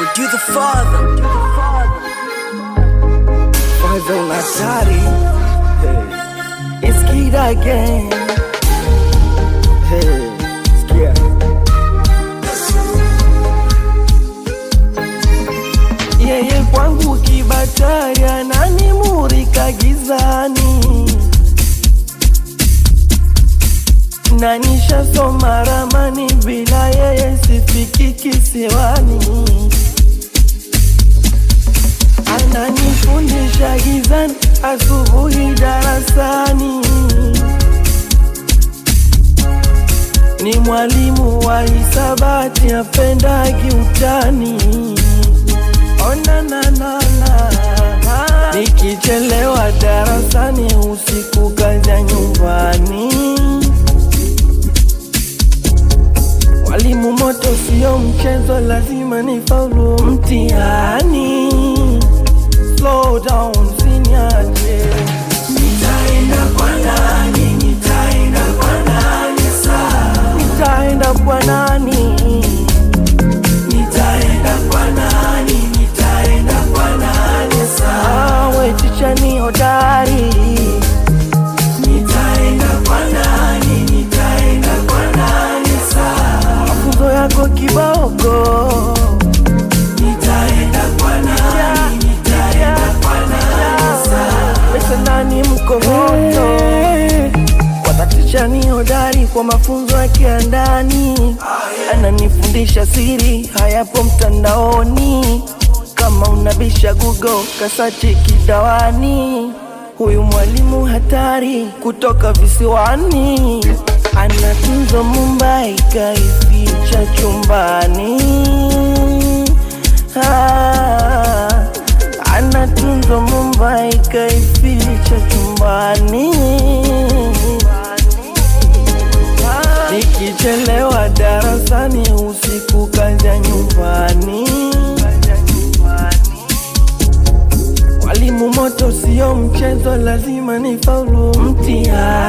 Would you the father? Father Natari. Hey. It's Kid again. Hey, Skia. Yeye kwangu kibatari ananimurika gizani, na nishasoma ramani, bila yeye sifiki kisiwani. Ananifundisha gizani, asubuhi darasani. Ni mwalimu wa hisabati, apendagi utani. Ona na na na, nikichelewa darasani, usiku kaja nyumbani. Walimu moto sio mchezo, lazima nifaulu mtihani. Slow down, usiniache. Nitaenda kwa nani? Nitaenda kwa nani saa? Nitaenda kwa nani? Nitaenda kwa nani? Nitaenda kwa nani saa? We ticha ni hodari. Nitaenda kwa nani? Nitaenda kwa nani saa? Mafunzo yako kiboko. Nitaenda kwa nani? Nitaenda kwa nani saa? Pesa nani mkohoto? Ticha ni hodari kwa mafunzo yake ya ndani. Ananifundisha siri hayapo mtandaoni. Kama unabisha Google, kasachi kidawani. Huyu mwalimu hatari kutoka visiwani. Anatunzo Mumbai, kaificha chumbani. Anatunzo Mumbai, kaificha chumbani. Nikichelewa darasani, usiku kaja nyumbani. Walimu moto sio mchezo, lazima nifaulu mtihani.